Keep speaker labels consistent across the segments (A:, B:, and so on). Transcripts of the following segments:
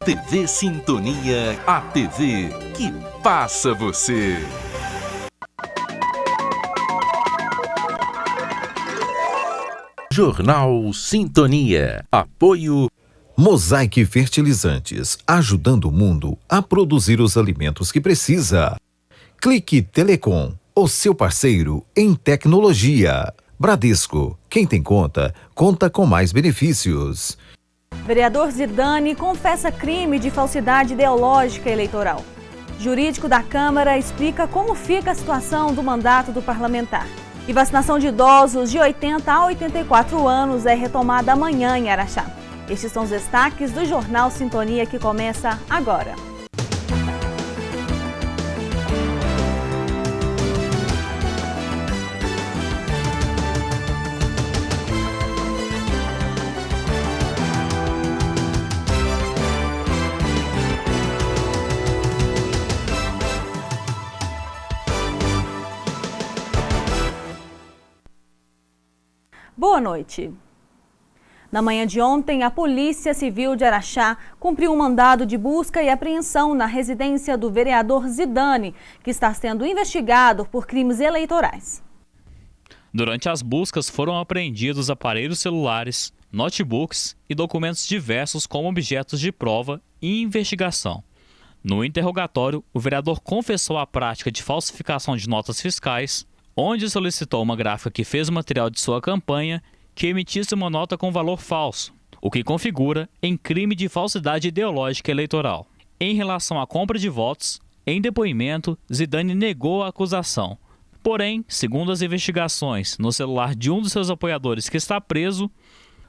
A: TV Sintonia, a TV que passa você. Jornal Sintonia. Apoio
B: Mosaic Fertilizantes, ajudando o mundo a produzir os alimentos que precisa. Clique Telecom, o seu parceiro em tecnologia. Bradesco, quem tem conta, conta com mais benefícios.
C: Vereador Zidane confessa crime de falsidade ideológica eleitoral. Jurídico da Câmara explica como fica a situação do mandato do parlamentar. E vacinação de idosos de 80 a 84 anos é retomada amanhã em Araxá. Estes são os destaques do Jornal Sintonia que começa agora. Boa noite. Na manhã de ontem, a Polícia Civil de Araxá cumpriu um mandado de busca e apreensão na residência do vereador Zidane, que está sendo investigado por crimes eleitorais.
D: Durante as buscas foram apreendidos aparelhos celulares, notebooks e documentos diversos como objetos de prova e investigação. No interrogatório, o vereador confessou a prática de falsificação de notas fiscais, onde solicitou uma gráfica que fez o material de sua campanha que emitisse uma nota com valor falso, o que configura em crime de falsidade ideológica eleitoral. Em relação à compra de votos, em depoimento, Zidane negou a acusação. Porém, segundo as investigações, no celular de um dos seus apoiadores que está preso,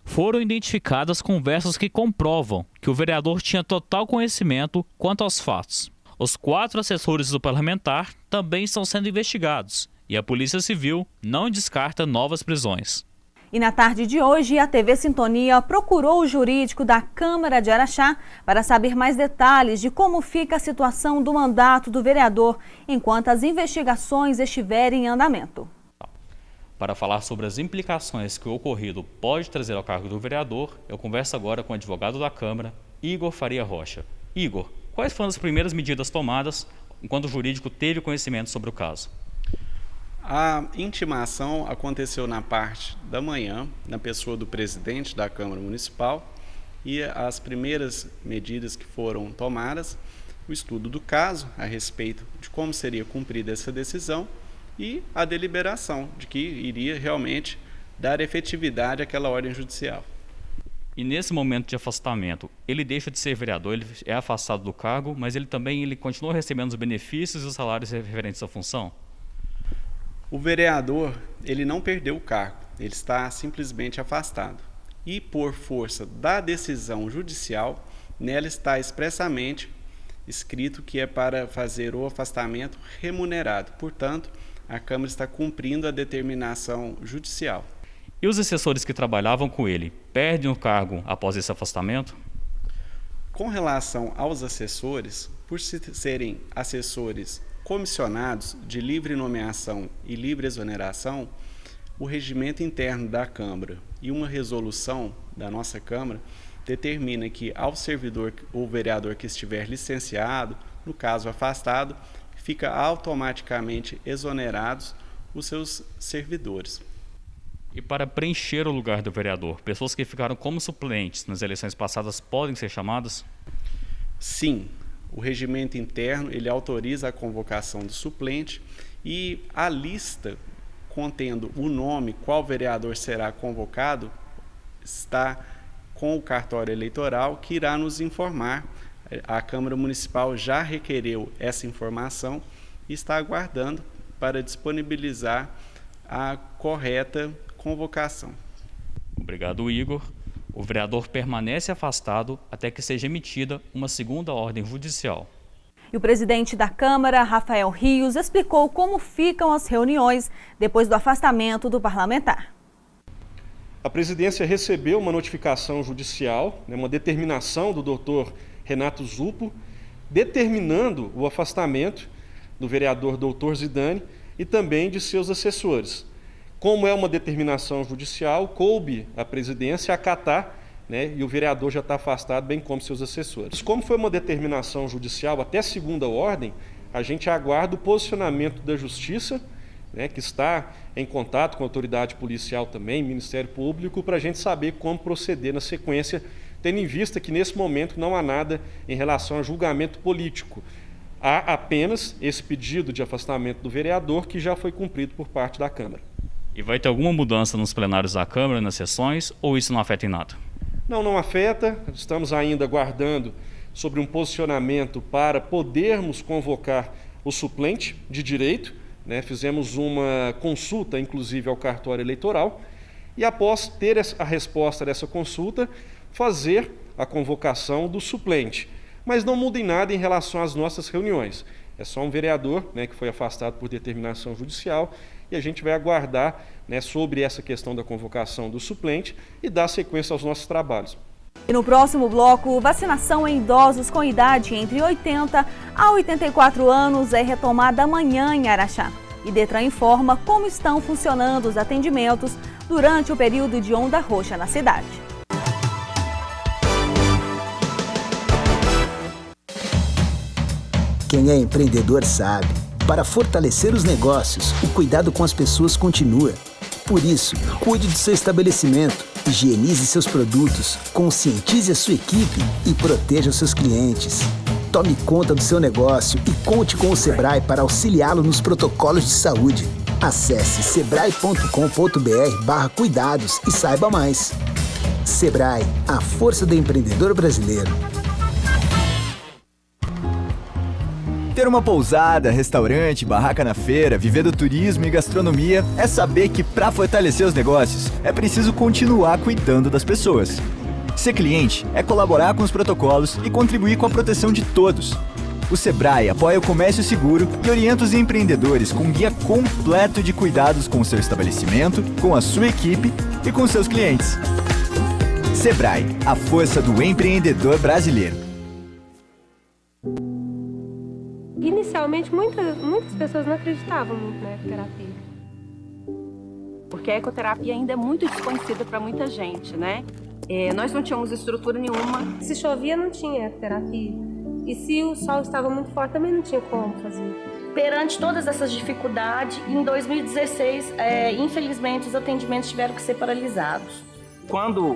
D: foram identificadas conversas que comprovam que o vereador tinha total conhecimento quanto aos fatos. Os 4 assessores do parlamentar também estão sendo investigados e a Polícia Civil não descarta novas prisões.
C: E na tarde de hoje, a TV Sintonia procurou o jurídico da Câmara de Araxá para saber mais detalhes de como fica a situação do mandato do vereador enquanto as investigações estiverem em andamento.
D: Para falar sobre as implicações que o ocorrido pode trazer ao cargo do vereador, eu converso agora com o advogado da Câmara, Igor Faria Rocha. Igor, quais foram as primeiras medidas tomadas enquanto o jurídico teve conhecimento sobre o caso?
E: A intimação aconteceu na parte da manhã, na pessoa do presidente da Câmara Municipal, e as primeiras medidas que foram tomadas, o estudo do caso a respeito de como seria cumprida essa decisão e a deliberação de que iria realmente dar efetividade àquela ordem judicial.
D: E nesse momento de afastamento, ele deixa de ser vereador, ele é afastado do cargo, mas ele continua recebendo os benefícios e os salários referentes à função?
E: O vereador, ele não perdeu o cargo, ele está simplesmente afastado. E por força da decisão judicial, nela está expressamente escrito que é para fazer o afastamento remunerado. Portanto, a Câmara está cumprindo a determinação judicial.
D: E os assessores que trabalhavam com ele perdem o cargo após esse afastamento?
E: Com relação aos assessores, por serem assessores comissionados de livre nomeação e livre exoneração, o regimento interno da Câmara e uma resolução da nossa Câmara determina que ao servidor ou vereador que estiver licenciado, no caso afastado, fica automaticamente exonerados os seus servidores.
D: E para preencher o lugar do vereador, pessoas que ficaram como suplentes nas eleições passadas podem ser chamadas?
E: Sim. O regimento interno, ele autoriza a convocação do suplente e a lista contendo o nome, qual vereador será convocado, está com o cartório eleitoral que irá nos informar. A Câmara Municipal já requereu essa informação e está aguardando para disponibilizar a correta convocação.
D: Obrigado, Igor. O vereador permanece afastado até que seja emitida uma segunda ordem judicial.
C: E o presidente da Câmara, Rafael Rios, explicou como ficam as reuniões depois do afastamento do parlamentar.
F: A presidência recebeu uma notificação judicial, uma determinação do doutor Renato Zupo, determinando o afastamento do vereador doutor Zidane e também de seus assessores. Como é uma determinação judicial, coube à presidência acatar né, e o vereador já está afastado, bem como seus assessores. Como foi uma determinação judicial até segunda ordem, a gente aguarda o posicionamento da Justiça, né, que está em contato com a autoridade policial também, Ministério Público, para a gente saber como proceder na sequência, tendo em vista que nesse momento não há nada em relação a julgamento político. Há apenas esse pedido de afastamento do vereador que já foi cumprido por parte da Câmara.
D: E vai ter alguma mudança nos plenários da Câmara, nas sessões, ou isso não afeta em nada?
F: Não afeta. Estamos ainda aguardando sobre um posicionamento para podermos convocar o suplente de direito, né? Fizemos uma consulta, inclusive, ao cartório eleitoral, e após ter a resposta dessa consulta, fazer a convocação do suplente. Mas não muda em nada em relação às nossas reuniões. É só um vereador, né, que foi afastado por determinação judicial, e a gente vai aguardar, né, sobre essa questão da convocação do suplente e dar sequência aos nossos trabalhos.
C: E no próximo bloco, vacinação em idosos com idade entre 80 a 84 anos é retomada amanhã em Araxá. E Detran informa como estão funcionando os atendimentos durante o período de onda roxa na cidade.
G: Quem é empreendedor sabe. Para fortalecer os negócios, o cuidado com as pessoas continua. Por isso, cuide do seu estabelecimento, higienize seus produtos, conscientize a sua equipe e proteja os seus clientes. Tome conta do seu negócio e conte com o Sebrae para auxiliá-lo nos protocolos de saúde. Acesse sebrae.com.br/cuidados e saiba mais. Sebrae, a força do empreendedor brasileiro.
H: Ter uma pousada, restaurante, barraca na feira, viver do turismo e gastronomia é saber que para fortalecer os negócios é preciso continuar cuidando das pessoas. Ser cliente é colaborar com os protocolos e contribuir com a proteção de todos. O Sebrae apoia o comércio seguro e orienta os empreendedores com um guia completo de cuidados com o seu estabelecimento, com a sua equipe e com seus clientes. Sebrae, a força do empreendedor brasileiro.
I: Inicialmente, muitas pessoas não acreditavam muito na ecoterapia.
J: Porque a ecoterapia ainda é muito desconhecida para muita gente, né? Nós não tínhamos estrutura nenhuma.
I: Se chovia, não tinha ecoterapia. E se o sol estava muito forte, também não tinha como fazer.
K: Perante todas essas dificuldades, em 2016, infelizmente, os atendimentos tiveram que ser paralisados.
L: Quando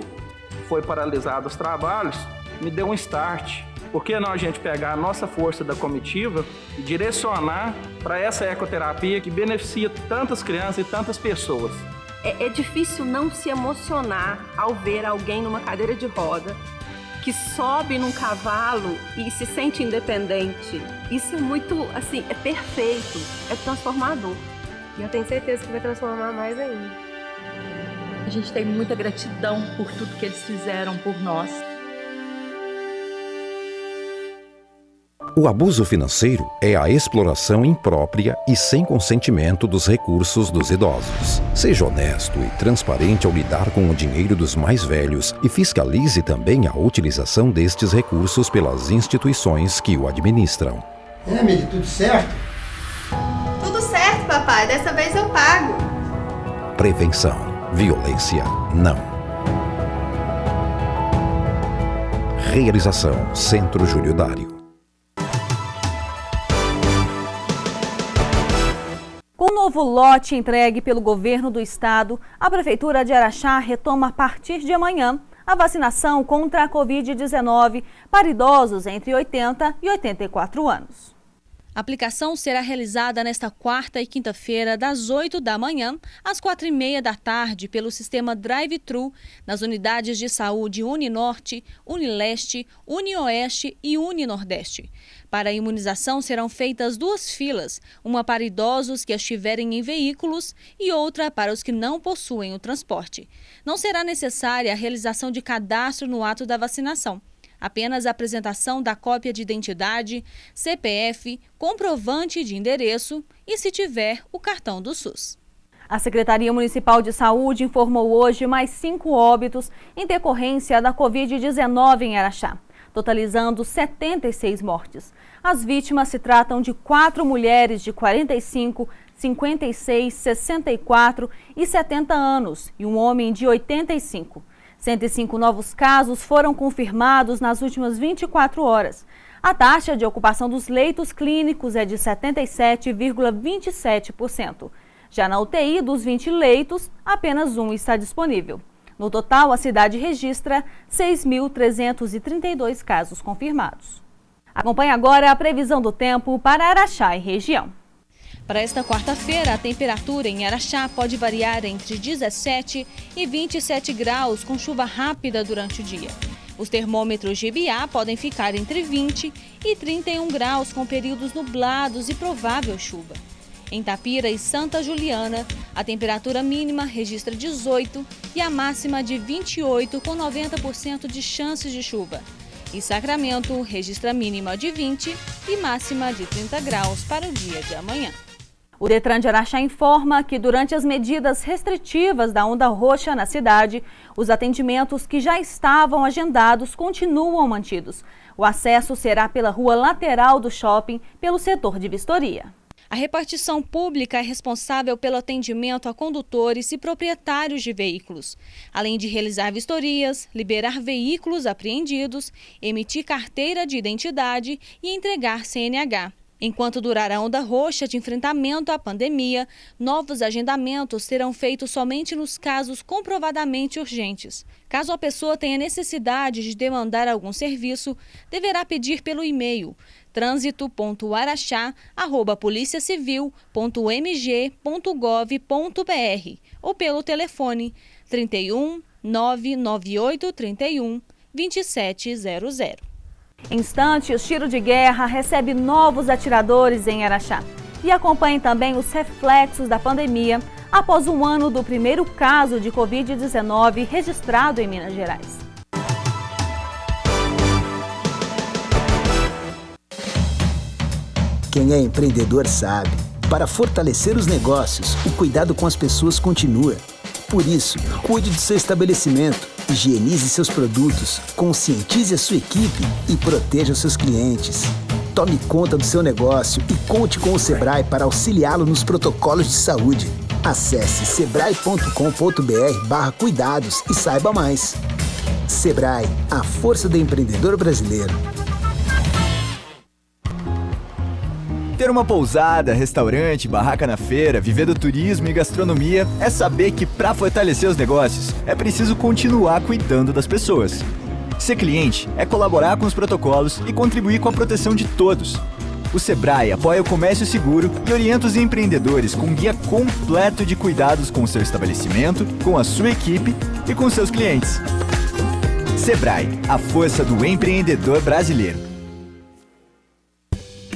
L: foi paralisado os trabalhos, me deu um start. Por que não a gente pegar a nossa força da comitiva e direcionar para essa ecoterapia que beneficia tantas crianças e tantas pessoas?
J: É difícil não se emocionar ao ver alguém numa cadeira de roda que sobe num cavalo e se sente independente. Isso é muito, assim, é perfeito, é transformador.
I: E eu tenho certeza que vai transformar mais ainda.
M: A gente tem muita gratidão por tudo que eles fizeram por nós.
N: O abuso financeiro é a exploração imprópria e sem consentimento dos recursos dos idosos. Seja honesto e transparente ao lidar com o dinheiro dos mais velhos e fiscalize também a utilização destes recursos pelas instituições que o administram.
O: Emily, tudo certo?
P: Tudo certo, papai. Dessa vez eu pago.
N: Prevenção. Violência, não. Realização Centro Júlio Dário.
C: Com o novo lote entregue pelo governo do estado, a Prefeitura de Araxá retoma a partir de amanhã a vacinação contra a Covid-19 para idosos entre 80 e 84 anos. A aplicação será realizada nesta quarta e quinta-feira, das 8 da manhã às 4h30 da tarde, pelo sistema Drive-Thru, nas unidades de saúde Uninorte, Unileste, Unioeste e Uninordeste. Para a imunização serão feitas 2 filas, uma para idosos que estiverem em veículos e outra para os que não possuem o transporte. Não será necessária a realização de cadastro no ato da vacinação. Apenas a apresentação da cópia de identidade, CPF, comprovante de endereço e, se tiver, o cartão do SUS. A Secretaria Municipal de Saúde informou hoje mais 5 óbitos em decorrência da Covid-19 em Araxá, totalizando 76 mortes. As vítimas se tratam de 4 mulheres de 45, 56, 64 e 70 anos e um homem de 85. 105 novos casos foram confirmados nas últimas 24 horas. A taxa de ocupação dos leitos clínicos é de 77,27%. Já na UTI dos 20 leitos, apenas um está disponível. No total, a cidade registra 6.332 casos confirmados. Acompanhe agora a previsão do tempo para Araxá e região. Para esta quarta-feira, a temperatura em Araxá pode variar entre 17 e 27 graus, com chuva rápida durante o dia. Os termômetros de Ibiá podem ficar entre 20 e 31 graus, com períodos nublados e provável chuva. Em Tapira e Santa Juliana, a temperatura mínima registra 18 e a máxima de 28, com 90% de chances de chuva. E Sacramento registra mínima de 20 e máxima de 30 graus para o dia de amanhã. O Detran de Araxá informa que durante as medidas restritivas da onda roxa na cidade, os atendimentos que já estavam agendados continuam mantidos. O acesso será pela rua lateral do shopping, pelo setor de vistoria. A repartição pública é responsável pelo atendimento a condutores e proprietários de veículos, além de realizar vistorias, liberar veículos apreendidos, emitir carteira de identidade e entregar CNH. Enquanto durar a onda roxa de enfrentamento à pandemia, novos agendamentos serão feitos somente nos casos comprovadamente urgentes. Caso a pessoa tenha necessidade de demandar algum serviço, deverá pedir pelo e-mail transito.araxá@policiacivil.mg.gov.br ou pelo telefone 31 998 31 2700. Em instantes, Tiro de Guerra recebe novos atiradores em Araxá. E acompanhe também os reflexos da pandemia após um ano do primeiro caso de Covid-19 registrado em Minas Gerais.
G: Quem é empreendedor sabe. Para fortalecer os negócios, o cuidado com as pessoas continua. Por isso, cuide do seu estabelecimento, higienize seus produtos, conscientize a sua equipe e proteja os seus clientes. Tome conta do seu negócio e conte com o Sebrae para auxiliá-lo nos protocolos de saúde. Acesse sebrae.com.br/cuidados e saiba mais. Sebrae, a força do empreendedor brasileiro.
H: Ter uma pousada, restaurante, barraca na feira, viver do turismo e gastronomia é saber que para fortalecer os negócios é preciso continuar cuidando das pessoas. Ser cliente é colaborar com os protocolos e contribuir com a proteção de todos. O Sebrae apoia o comércio seguro e orienta os empreendedores com um guia completo de cuidados com o seu estabelecimento, com a sua equipe e com seus clientes. Sebrae, a força do empreendedor brasileiro.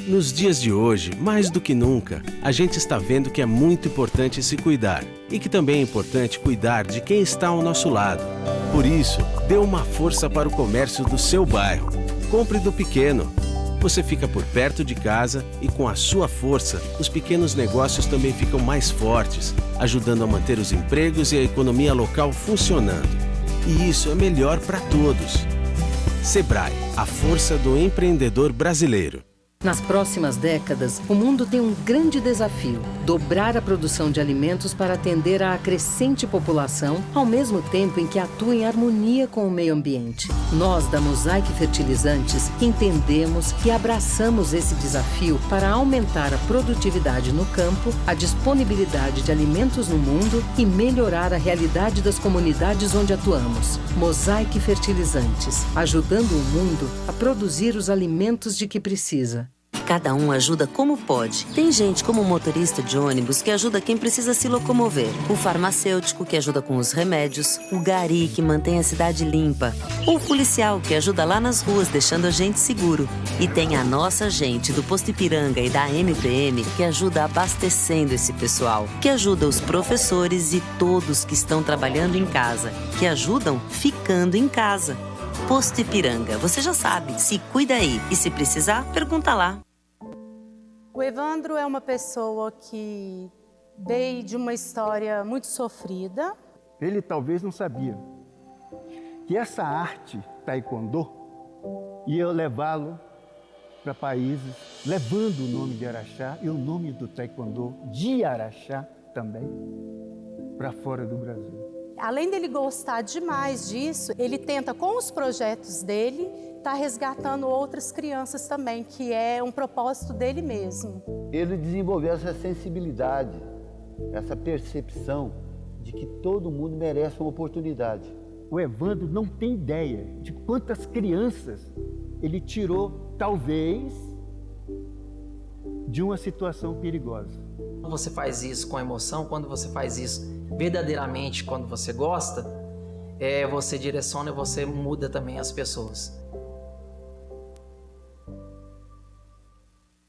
Q: Nos dias de hoje, mais do que nunca, a gente está vendo que é muito importante se cuidar e que também é importante cuidar de quem está ao nosso lado. Por isso, dê uma força para o comércio do seu bairro. Compre do pequeno. Você fica por perto de casa e com a sua força, os pequenos negócios também ficam mais fortes, ajudando a manter os empregos e a economia local funcionando. E isso é melhor para todos. Sebrae, a força do empreendedor brasileiro.
R: Nas próximas décadas, o mundo tem um grande desafio: dobrar a produção de alimentos para atender à crescente população, ao mesmo tempo em que atua em harmonia com o meio ambiente. Nós, da Mosaic Fertilizantes, entendemos e abraçamos esse desafio para aumentar a produtividade no campo, a disponibilidade de alimentos no mundo e melhorar a realidade das comunidades onde atuamos. Mosaic Fertilizantes, ajudando o mundo a produzir os alimentos de que precisa.
S: Cada um ajuda como pode. Tem gente como o motorista de ônibus que ajuda quem precisa se locomover, o farmacêutico que ajuda com os remédios, o gari que mantém a cidade limpa, ou o policial que ajuda lá nas ruas deixando a gente seguro. E tem a nossa gente do Posto Ipiranga e da MPM que ajuda abastecendo esse pessoal, que ajuda os professores e todos que estão trabalhando em casa, que ajudam ficando em casa. Posto Ipiranga, você já sabe, se cuida aí e se precisar, pergunta lá.
T: O Evandro é uma pessoa que veio de uma história muito sofrida.
U: Ele talvez não sabia que essa arte taekwondo ia levá-lo para países, levando o nome de Araxá e o nome do taekwondo de Araxá também para fora do Brasil.
T: Além dele gostar demais disso, ele tenta, com os projetos dele, estar resgatando outras crianças também, que é um propósito dele mesmo.
U: Ele desenvolveu essa sensibilidade, essa percepção de que todo mundo merece uma oportunidade. O Evandro não tem ideia de quantas crianças ele tirou, talvez, de uma situação perigosa.
A: Quando você faz isso com emoção, quando você faz isso verdadeiramente, quando você gosta, você direciona e você muda também as pessoas.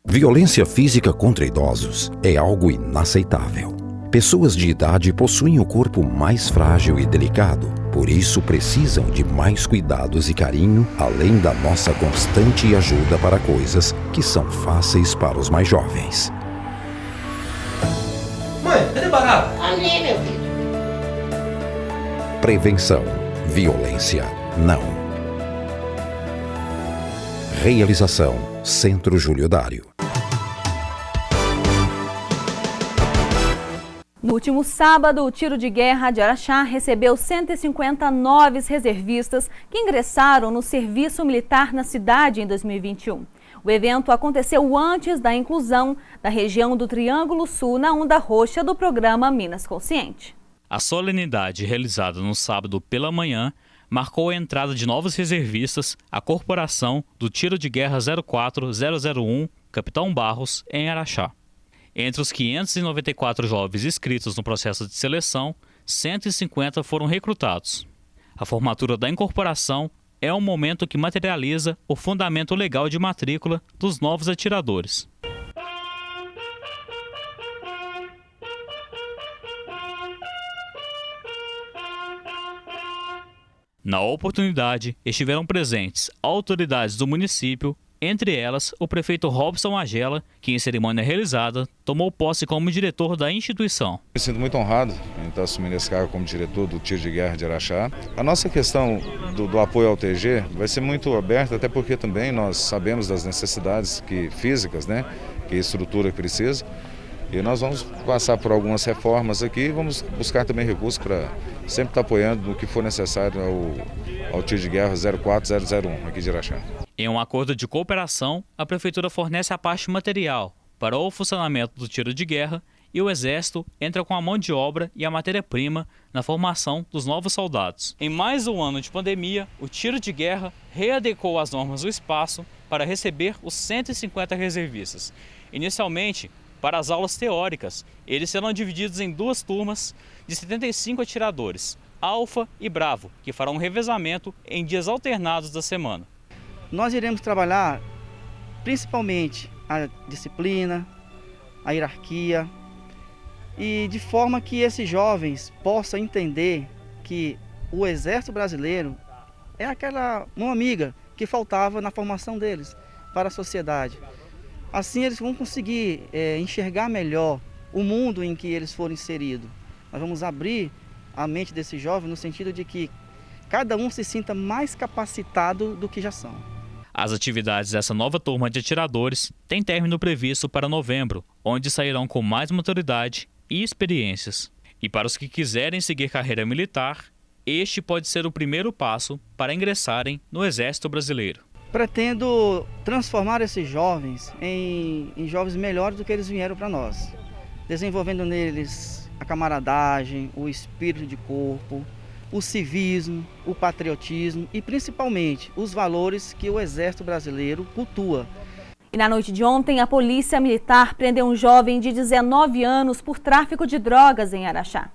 N: Violência física contra idosos é algo inaceitável. Pessoas de idade possuem o corpo mais frágil e delicado, por isso precisam de mais cuidados e carinho, além da nossa constante ajuda para coisas que são fáceis para os mais jovens.
V: Mãe, cadê barato?
W: Ali, meu filho.
N: Prevenção. Violência não. Realização: Centro Júlio Dário.
C: No último sábado, o Tiro de Guerra de Araxá recebeu 150 novos reservistas que ingressaram no serviço militar na cidade em 2021. O evento aconteceu antes da inclusão da região do Triângulo Sul na onda roxa do programa Minas Consciente.
D: A solenidade realizada no sábado pela manhã marcou a entrada de novos reservistas à corporação do Tiro de Guerra 04001 Capitão Barros, em Araxá. Entre os 594 jovens inscritos no processo de seleção, 150 foram recrutados. A formatura da incorporação é um momento que materializa o fundamento legal de matrícula dos novos atiradores. Na oportunidade, estiveram presentes autoridades do município, entre elas o prefeito Robson Agela, que em cerimônia realizada tomou posse como diretor da instituição.
X: Me sinto muito honrado em estar assumindo esse cargo como diretor do Tiro de Guerra de Araxá. A nossa questão do apoio ao TG vai ser muito aberta, até porque também nós sabemos das necessidades físicas, que a estrutura precisa. E nós vamos passar por algumas reformas aqui e vamos buscar também recursos para sempre estar apoiando no que for necessário ao Tiro de Guerra 04001 aqui de Araxá.
D: Em um acordo de cooperação, a Prefeitura fornece a parte material para o funcionamento do tiro de guerra e o Exército entra com a mão de obra e a matéria-prima na formação dos novos soldados. Em mais um ano de pandemia, o Tiro de Guerra readequou as normas do espaço para receber os 150 reservistas. Inicialmente, para as aulas teóricas, eles serão divididos em duas turmas de 75 atiradores, Alfa e Bravo, que farão um revezamento em dias alternados da semana.
Y: Nós iremos trabalhar principalmente a disciplina, a hierarquia, e de forma que esses jovens possam entender que o Exército Brasileiro é aquela mão amiga que faltava na formação deles para a sociedade. Assim eles vão conseguir enxergar melhor o mundo em que eles foram inseridos. Nós vamos abrir a mente desses jovens no sentido de que cada um se sinta mais capacitado do que já são.
D: As atividades dessa nova turma de atiradores têm término previsto para novembro, onde sairão com mais maturidade e experiências. E para os que quiserem seguir carreira militar, este pode ser o primeiro passo para ingressarem no Exército Brasileiro.
Y: Pretendo transformar esses jovens em jovens melhores do que eles vieram para nós, desenvolvendo neles a camaradagem, o espírito de corpo, o civismo, o patriotismo e principalmente os valores que o Exército Brasileiro cultua.
C: E na noite de ontem, a Polícia Militar prendeu um jovem de 19 anos por tráfico de drogas em Araxá.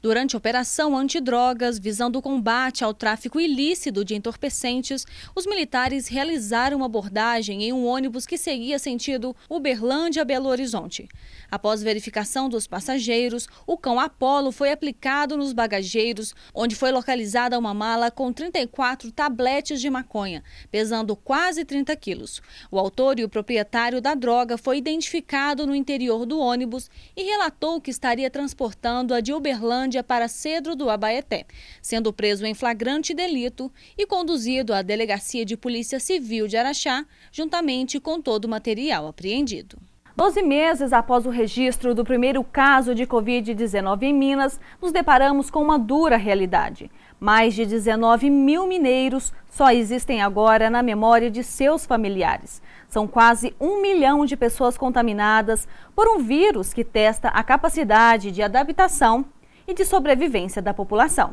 C: Durante a operação antidrogas, visando o combate ao tráfico ilícito de entorpecentes, os militares realizaram uma abordagem em um ônibus que seguia sentido Uberlândia-Belo Horizonte. Após verificação dos passageiros, o cão Apolo foi aplicado nos bagageiros, onde foi localizada uma mala com 34 tabletes de maconha, pesando quase 30 quilos. O autor e o proprietário da droga foi identificado no interior do ônibus e relatou que estaria transportando-a de Uberlândia para Cedro do Abaeté, sendo preso em flagrante delito e conduzido à Delegacia de Polícia Civil de Araxá, juntamente com todo o material apreendido. 12 meses após o registro do primeiro caso de Covid-19 em Minas, nos deparamos com uma dura realidade. Mais de 19 mil mineiros só existem agora na memória de seus familiares. São quase 1 milhão de pessoas contaminadas por um vírus que testa a capacidade de adaptação e de sobrevivência da população.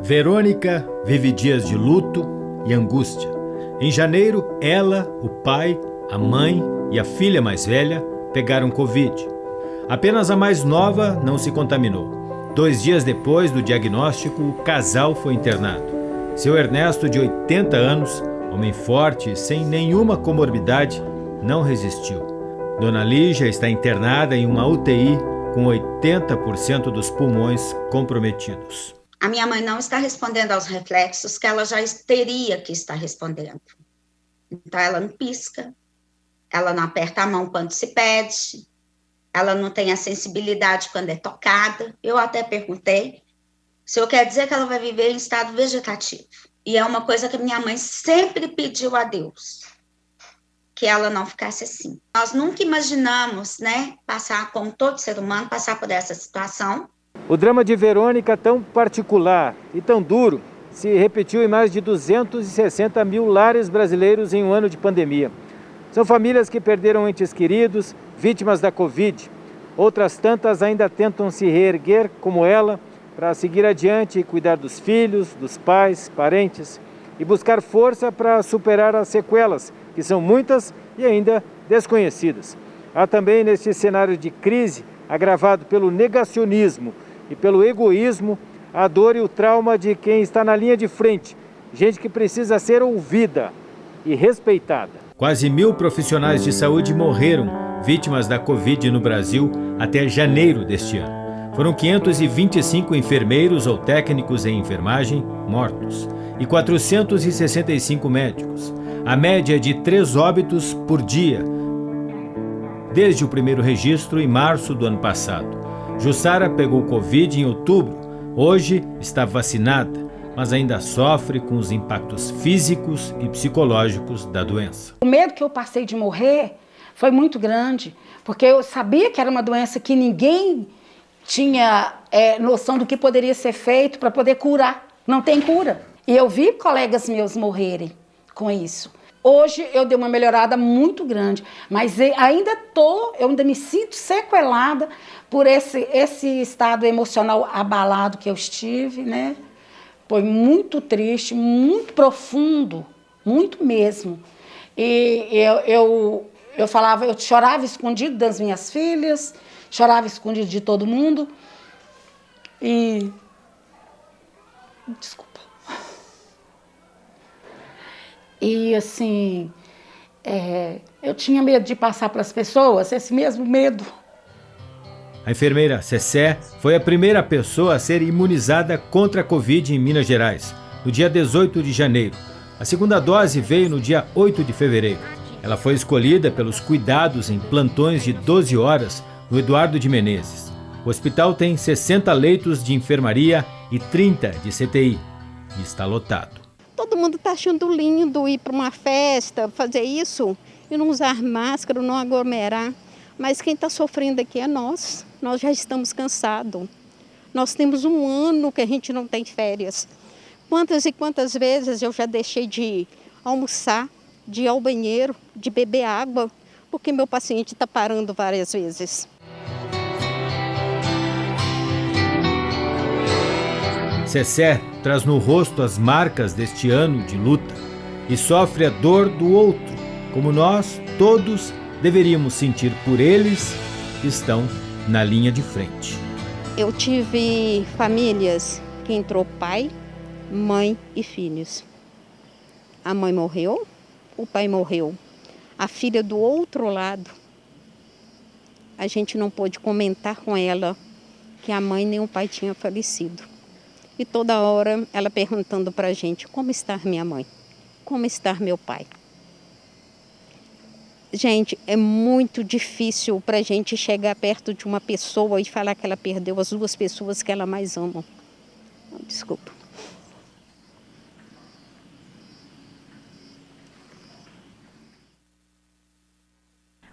B: Verônica vive dias de luto e angústia. Em janeiro, ela, o pai, a mãe e a filha mais velha pegaram Covid. Apenas a mais nova não se contaminou. 2 dias depois do diagnóstico, o casal foi internado. Seu Ernesto, de 80 anos, homem forte e sem nenhuma comorbidade, não resistiu. Dona Lígia está internada em uma UTI com 80% dos pulmões comprometidos.
E: A minha mãe não está respondendo aos reflexos que ela já teria que estar respondendo. Então ela não pisca, ela não aperta a mão quando se pede, ela não tem a sensibilidade quando é tocada. Eu até perguntei se eu quer dizer que ela vai viver em estado vegetativo. E é uma coisa que minha mãe sempre pediu a Deus, que ela não ficasse assim. Nós nunca imaginamos, passar, como todo ser humano, passar por essa situação.
F: O drama de Verônica, tão particular e tão duro, se repetiu em mais de 260 mil lares brasileiros em um ano de pandemia. São famílias que perderam entes queridos, vítimas da Covid. Outras tantas ainda tentam se reerguer, como ela, para seguir adiante e cuidar dos filhos, dos pais, parentes e buscar força para superar as sequelas, que são muitas e ainda desconhecidas. Há também, neste cenário de crise, agravado pelo negacionismo e pelo egoísmo, a dor e o trauma de quem está na linha de frente, gente que precisa ser ouvida e respeitada.
B: Quase 1.000 profissionais de saúde morreram vítimas da Covid no Brasil até janeiro deste ano. Foram 525 enfermeiros ou técnicos em enfermagem mortos e 465 médicos. A média é de 3 óbitos por dia, desde o primeiro registro em março do ano passado. Jussara pegou Covid em outubro. Hoje está vacinada, mas ainda sofre com os impactos físicos e psicológicos da doença.
V: O medo que eu passei de morrer foi muito grande, porque eu sabia que era uma doença que ninguém tinha noção do que poderia ser feito para poder curar. Não tem cura. E eu vi colegas meus morrerem com isso. Hoje eu dei uma melhorada muito grande, mas eu ainda me sinto sequelada por esse estado emocional abalado que eu estive, Foi muito triste, muito profundo, muito mesmo. E eu falava, eu chorava escondido das minhas filhas, chorava escondido de todo mundo. E desculpa. E assim, eu tinha medo de passar para as pessoas esse mesmo medo.
B: A enfermeira Cessé foi a primeira pessoa a ser imunizada contra a Covid em Minas Gerais, no dia 18 de janeiro. A segunda dose veio no dia 8 de fevereiro. Ela foi escolhida pelos cuidados em plantões de 12 horas no Eduardo de Menezes. O hospital tem 60 leitos de enfermaria e 30 de CTI e está lotado.
W: Todo mundo está achando lindo ir para uma festa, fazer isso e não usar máscara, não aglomerar. Mas quem está sofrendo aqui é nós. Nós já estamos cansados. Nós temos 1 ano que a gente não tem férias. Quantas e quantas vezes eu já deixei de almoçar, de ir ao banheiro, de beber água, porque meu paciente está parando várias vezes.
B: Cessé traz no rosto as marcas deste ano de luta e sofre a dor do outro, como nós todos deveríamos sentir por eles que estão na linha de frente.
W: Eu tive famílias que entrou pai, mãe e filhos. A mãe morreu, o pai morreu. A filha do outro lado, a gente não pôde comentar com ela que a mãe nem o pai tinha falecido. E toda hora ela perguntando para a gente, como está minha mãe? Como está meu pai? Gente, é muito difícil para a gente chegar perto de uma pessoa e falar que ela perdeu as 2 pessoas que ela mais ama. Desculpa.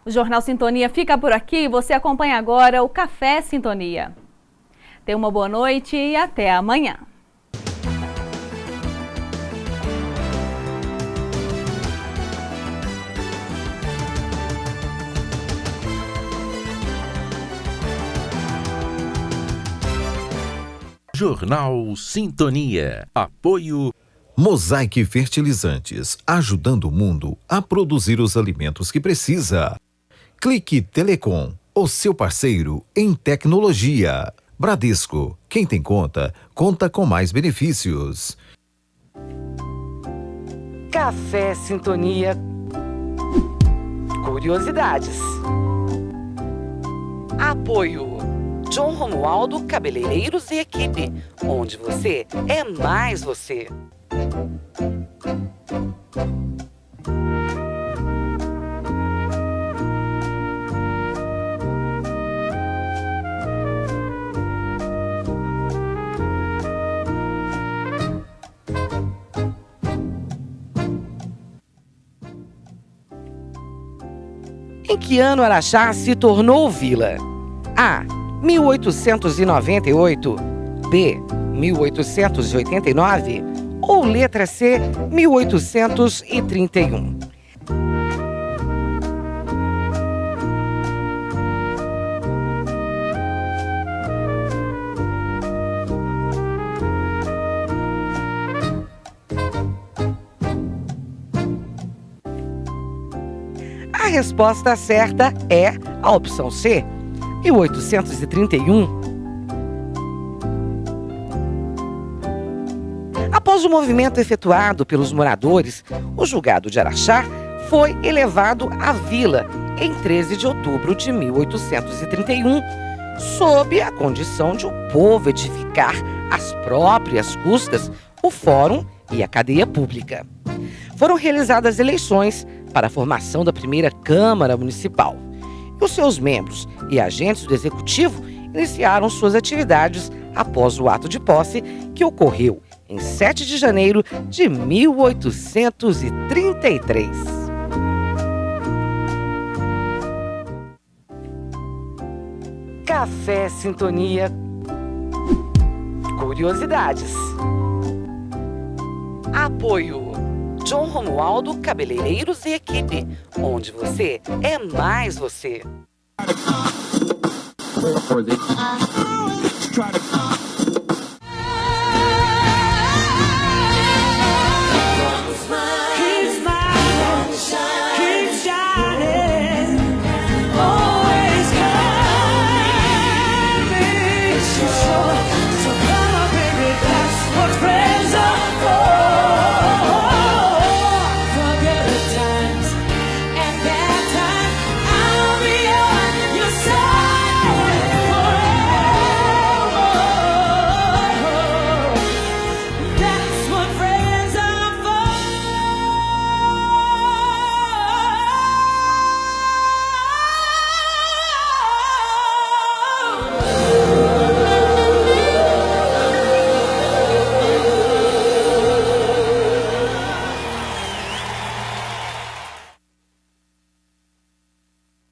C: O Jornal Sintonia fica por aqui. Você acompanha agora o Café Sintonia. Tenha uma boa noite e até amanhã.
I: Jornal Sintonia. Apoio
J: Mosaic Fertilizantes, ajudando o mundo a produzir os alimentos que precisa. Clique Telecom, o seu parceiro em tecnologia. Bradesco, quem tem conta, conta com mais benefícios.
K: Café Sintonia. Curiosidades. Apoio John Romualdo Cabeleireiros e Equipe, onde você é mais você. Em que ano Araxá se tornou vila? A. 1898, B. 1889 ou letra C. 1831. A resposta certa é a opção C. 1831. Após o movimento efetuado pelos moradores, o julgado de Araxá foi elevado à vila em 13 de outubro de 1831, sob a condição de o povo edificar às próprias custas o fórum e a cadeia pública. Foram realizadas eleições para a formação da primeira Câmara Municipal. Os seus membros e agentes do Executivo iniciaram suas atividades após o ato de posse, que ocorreu em 7 de janeiro de 1833. Café Sintonia. Curiosidades. Apoio John Romualdo Cabeleireiros e Equipe, onde você é mais você.